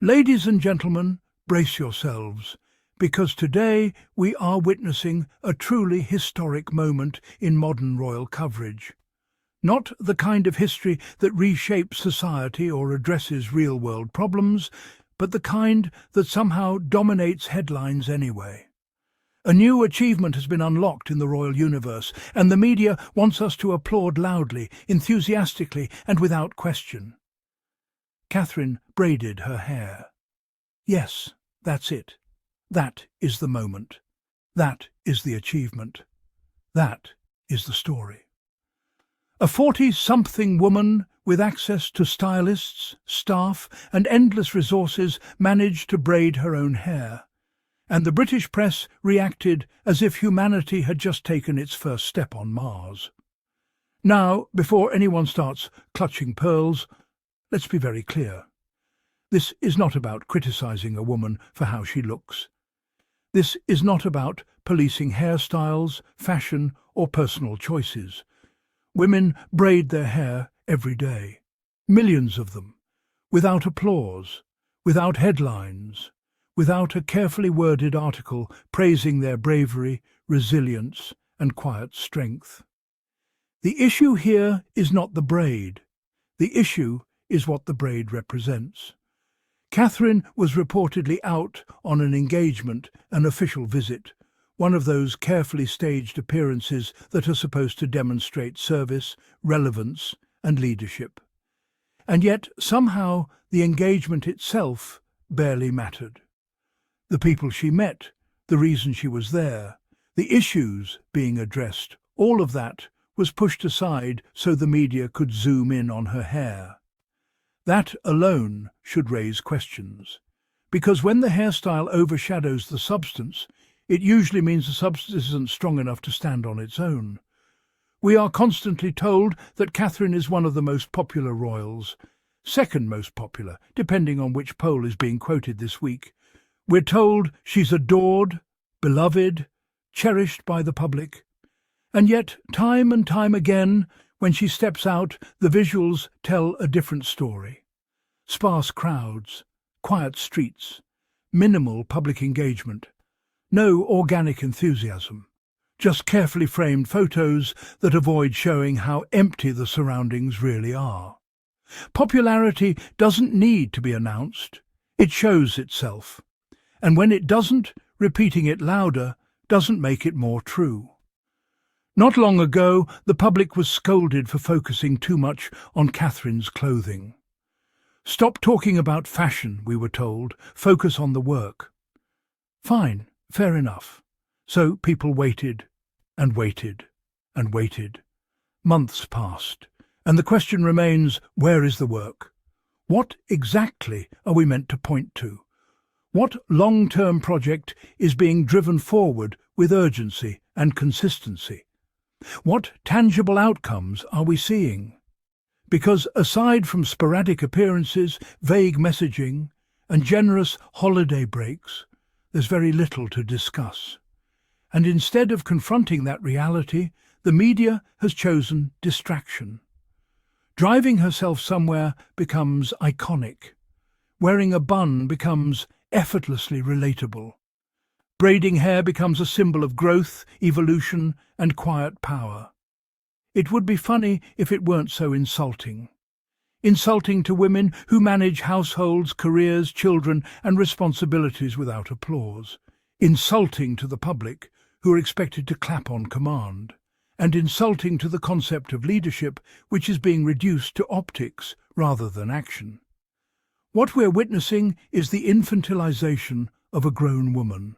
Ladies and gentlemen, brace yourselves, because today we are witnessing a truly historic moment in modern royal coverage. Not the kind of history that reshapes society or addresses real-world problems, but the kind that somehow dominates headlines anyway. A new achievement has been unlocked in the royal universe, and the media wants us to applaud loudly, enthusiastically, and without question. Catherine braided her hair. Yes, that's it. That is the moment. That is the achievement. That is the story. A 40-something woman with access to stylists, staff, and endless resources managed to braid her own hair, and the British press reacted as if humanity had just taken its first step on Mars. Now, before anyone starts clutching pearls, let's be very clear. This is not about criticizing a woman for how she looks. This is not about policing hairstyles, fashion, or personal choices. Women braid their hair every day, millions of them, without applause, without headlines, without a carefully worded article praising their bravery, resilience, and quiet strength. The issue here is not the braid. The issue is what the braid represents. Catherine was reportedly out on an engagement, an official visit, one of those carefully staged appearances that are supposed to demonstrate service, relevance, and leadership. And yet, somehow, the engagement itself barely mattered. The people she met, the reason she was there, the issues being addressed, all of that was pushed aside so the media could zoom in on her hair. That alone should raise questions, because when the hairstyle overshadows the substance, it usually means the substance isn't strong enough to stand on its own. We are constantly told that Catherine is one of the most popular royals, second most popular, depending on which poll is being quoted this week. We're told she's adored, beloved, cherished by the public. And yet, time and time again, when she steps out, the visuals tell a different story. Sparse crowds, quiet streets, minimal public engagement, no organic enthusiasm, just carefully framed photos that avoid showing how empty the surroundings really are. Popularity doesn't need to be announced. It shows itself. And when it doesn't, repeating it louder doesn't make it more true. Not long ago, the public was scolded for focusing too much on Catherine's clothing. Stop talking about fashion, we were told. Focus on the work. Fine, fair enough. So people waited and waited and waited. Months passed, and the question remains, where is the work? What exactly are we meant to point to? What long-term project is being driven forward with urgency and consistency? What tangible outcomes are we seeing? Because aside from sporadic appearances, vague messaging, and generous holiday breaks, there's very little to discuss. And instead of confronting that reality, the media has chosen distraction. Driving herself somewhere becomes iconic. Wearing a bun becomes effortlessly relatable. Braiding hair becomes a symbol of growth, evolution, and quiet power. It would be funny if it weren't so insulting. Insulting to women who manage households, careers, children, and responsibilities without applause. Insulting to the public, who are expected to clap on command. And insulting to the concept of leadership, which is being reduced to optics rather than action. What we're witnessing is the infantilization of a grown woman.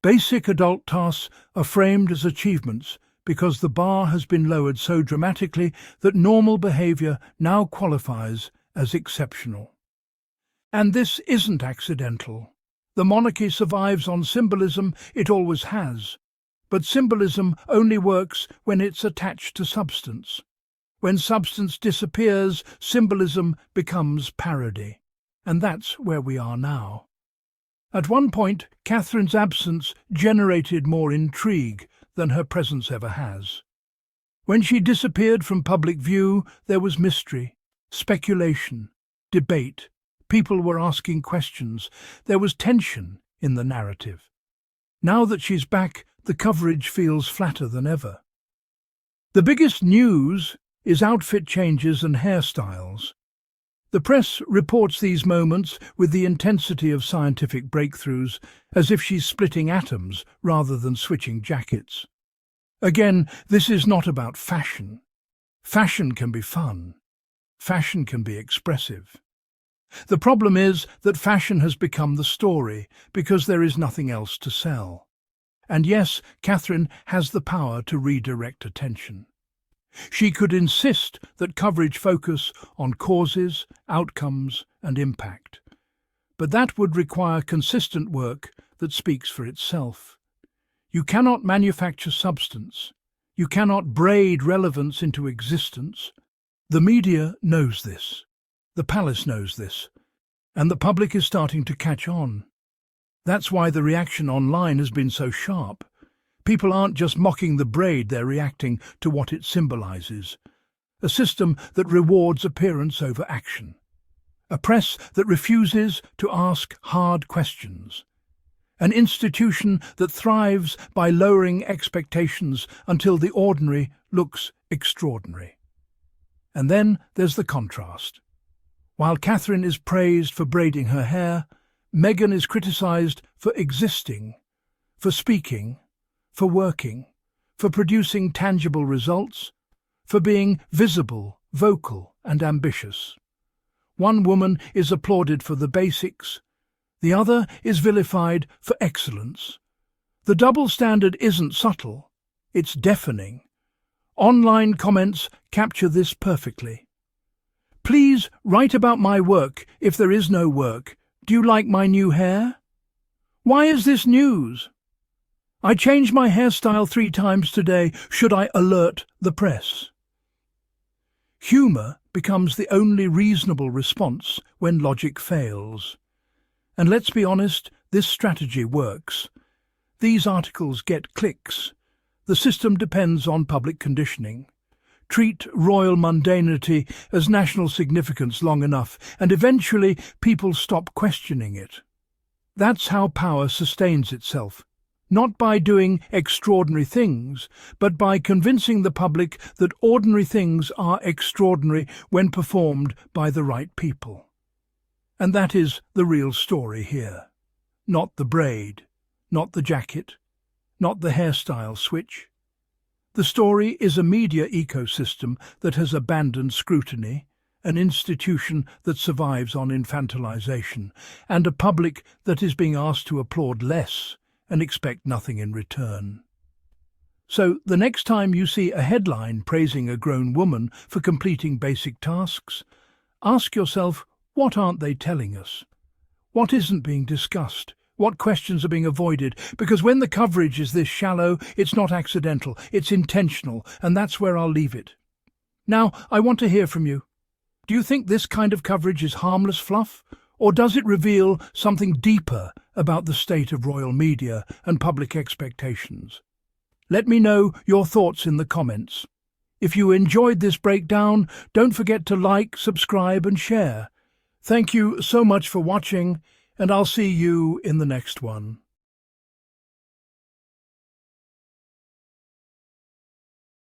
Basic adult tasks are framed as achievements because the bar has been lowered so dramatically that normal behavior now qualifies as exceptional. And this isn't accidental. The monarchy survives on symbolism, it always has. But symbolism only works when it's attached to substance. When substance disappears, symbolism becomes parody. And that's where we are now. At one point, Catherine's absence generated more intrigue than her presence ever has. When she disappeared from public view, there was mystery, speculation, debate, People were asking questions. There was tension in the narrative. Now that she's back, the coverage feels flatter than ever. The biggest news is outfit changes and hairstyles. The press reports these moments with the intensity of scientific breakthroughs, as if she's splitting atoms rather than switching jackets. Again, this is not about fashion. Fashion can be fun. Fashion can be expressive. The problem is that fashion has become the story because there is nothing else to sell. And yes, Catherine has the power to redirect attention. She could insist that coverage focus on causes, outcomes, and impact. But that would require consistent work that speaks for itself. You cannot manufacture substance. You cannot braid relevance into existence. The media knows this. The palace knows this. And the public is starting to catch on. That's why the reaction online has been so sharp. People aren't just mocking the braid, they're reacting to what it symbolizes. A system that rewards appearance over action. A press that refuses to ask hard questions. An institution that thrives by lowering expectations until the ordinary looks extraordinary. And then there's the contrast. While Catherine is praised for braiding her hair, Meghan is criticized for existing, for speaking, for working, for producing tangible results, for being visible, vocal, and ambitious. One woman is applauded for the basics, the other is vilified for excellence. The double standard isn't subtle, it's deafening. Online comments capture this perfectly. Please write about my work if there is no work. Do you like my new hair? Why is this news? I changed my hairstyle 3 times today. Should I alert the press? Humour becomes the only reasonable response when logic fails. And let's be honest, this strategy works. These articles get clicks. The system depends on public conditioning. Treat royal mundanity as national significance long enough, and eventually people stop questioning it. That's how power sustains itself. Not by doing extraordinary things, but by convincing the public that ordinary things are extraordinary when performed by the right people. And that is the real story here. Not the braid, not the jacket, not the hairstyle switch. The story is a media ecosystem that has abandoned scrutiny, an institution that survives on infantilization, and a public that is being asked to applaud less and expect nothing in return. So the next time you see a headline praising a grown woman for completing basic tasks, ask yourself, what aren't they telling us? What isn't being discussed? What questions are being avoided? Because when the coverage is this shallow, it's not accidental, it's intentional, and that's where I'll leave it. Now, I want to hear from you. Do you think this kind of coverage is harmless fluff? Or does it reveal something deeper about the state of royal media and public expectations? Let me know your thoughts in the comments. If you enjoyed this breakdown, don't forget to like, subscribe and share. Thank you so much for watching, and I'll see you in the next one.